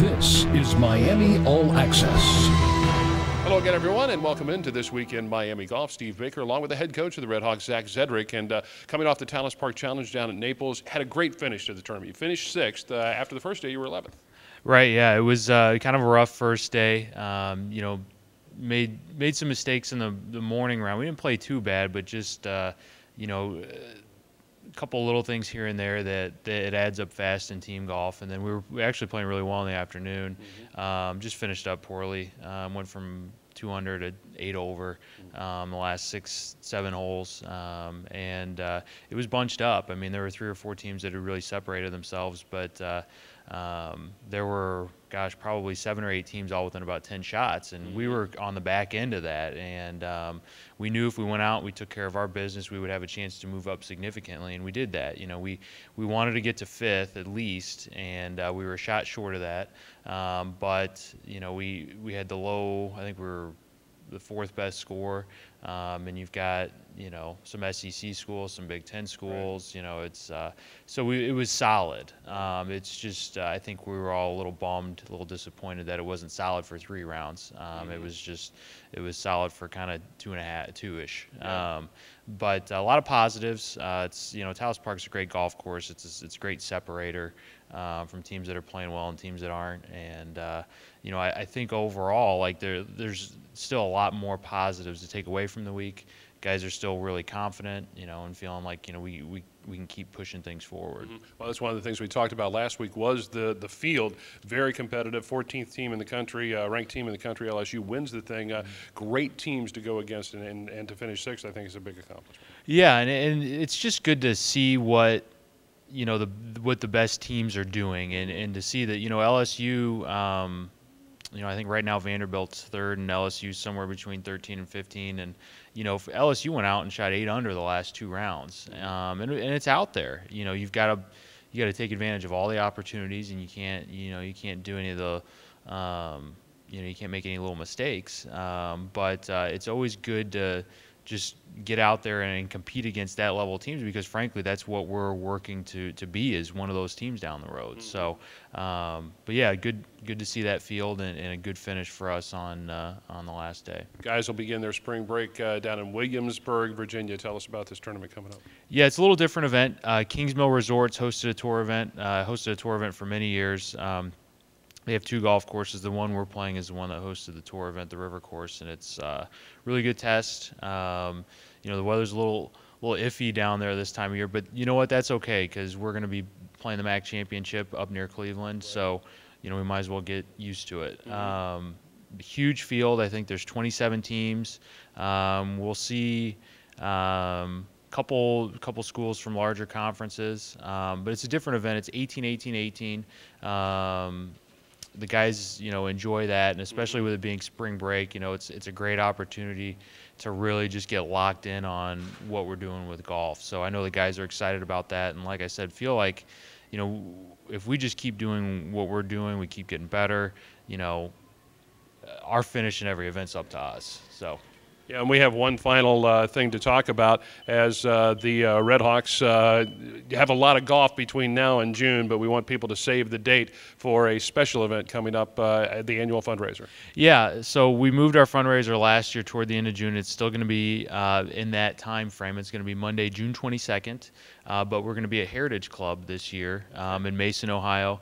This is Miami All Access. Hello again, everyone, and welcome into This Week in Miami Golf. Steve Baker, along with the head coach of the Red Hawks, Zach Zedrick, and coming off the Talas Park Challenge down at Naples, had a great finish to the tournament. You finished sixth. After the first day, you were 11th. Right, yeah. It was kind of a rough first day. Made some mistakes in the morning round. We didn't play too bad, but just, a couple little things here and there that it adds up fast in team golf. And then we were actually playing really well in the afternoon. Just finished up poorly. Went from 200 to 8 over the last 6-7 holes, and it was bunched up. I mean, there were 3 or 4 teams that had really separated themselves, but there were, probably 7 or 8 teams all within about 10 shots, and we were on the back end of that. And we knew if we went out, we took care of our business, we would have a chance to move up significantly, and we did that. You know, we wanted to get to 5th at least, and we were a shot short of that. But you know, we had the low. I think we were the 4th best score, and you've got, you know, some SEC schools, some Big Ten schools. Right. You know, it's it was solid. It's just I think we were all a little bummed, a little disappointed that it wasn't solid for 3 rounds. It was solid for kind of 2.5, 2-ish. Yeah. But a lot of positives. It's, you know, Talas Park's a great golf course. It's a great separator from teams that are playing well and teams that aren't. And you know, I think overall, like there's still a lot more positives to take away from the week. Guys are still really confident, you know, and feeling like, you know, we can keep pushing things forward. Well, that's one of the things we talked about last week was the field. Very competitive, 14th team in the country, ranked team in the country. LSU wins the thing. Great teams to go against, and to finish 6th, I think, is a big accomplishment. Yeah, and it's just good to see what, you know, what the best teams are doing, and to see that, you know, LSU. You know, I think right now Vanderbilt's 3rd and LSU's somewhere between 13 and 15. And, you know, LSU went out and shot 8 under the last 2 rounds. And it's out there. You know, you got to take advantage of all the opportunities, and you can't do any of the, you can't make any little mistakes. But it's always good to just get out there and compete against that level of teams, because frankly that's what we're working to be, is one of those teams down the road. So but yeah, good to see that field, and a good finish for us on the last day. Guys will begin their spring break down in Williamsburg, Virginia. Tell us about this tournament coming up. Yeah, it's a little different event. Kingsmill Resorts hosted a tour event for many years. They have 2 golf courses. The one we're playing is the one that hosted the tour event, the River Course, and it's a really good test. You know, the weather's a little iffy down there this time of year, but you know what? That's okay, because we're going to be playing the MAC Championship up near Cleveland, right. So you know, we might as well get used to it. Huge field. I think there's 27 teams. We'll see couple schools from larger conferences, but it's a different event. It's 18-18-18. The guys, you know, enjoy that, and especially with it being spring break, you know, it's a great opportunity to really just get locked in on what we're doing with golf. So I know the guys are excited about that, and like I said, feel like, you know, if we just keep doing what we're doing, we keep getting better, you know, our finish in every event's up to us. So. Yeah, and we have one final thing to talk about, as the Red Hawks have a lot of golf between now and June, but we want people to save the date for a special event coming up at the annual fundraiser. Yeah, so we moved our fundraiser last year toward the end of June. It's still going to be in that time frame. It's going to be Monday, June 22nd, but we're going to be at Heritage Club this year in Mason, Ohio.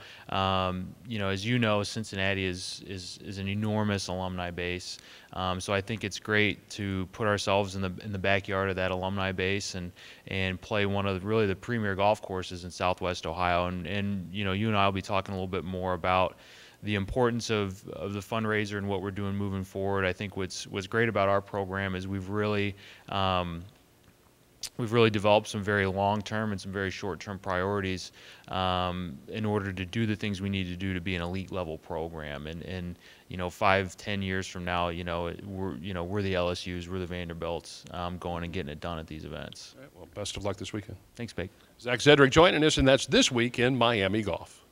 You know, as you know, Cincinnati is an enormous alumni base. So I think it's great to put ourselves in the backyard of that alumni base and play one of really the premier golf courses in Southwest Ohio. And you know, you and I will be talking a little bit more about the importance of the fundraiser and what we're doing moving forward. I think what's great about our program is we've really developed some very long-term and some very short-term priorities in order to do the things we need to do to be an elite-level program. And you know, 5-10 years from now, you know, we're the LSUs, we're the Vanderbilts, going and getting it done at these events. All right, well, best of luck this weekend. Thanks, Bake. Zach Zedrick joining us, and that's This Week in Miami Golf.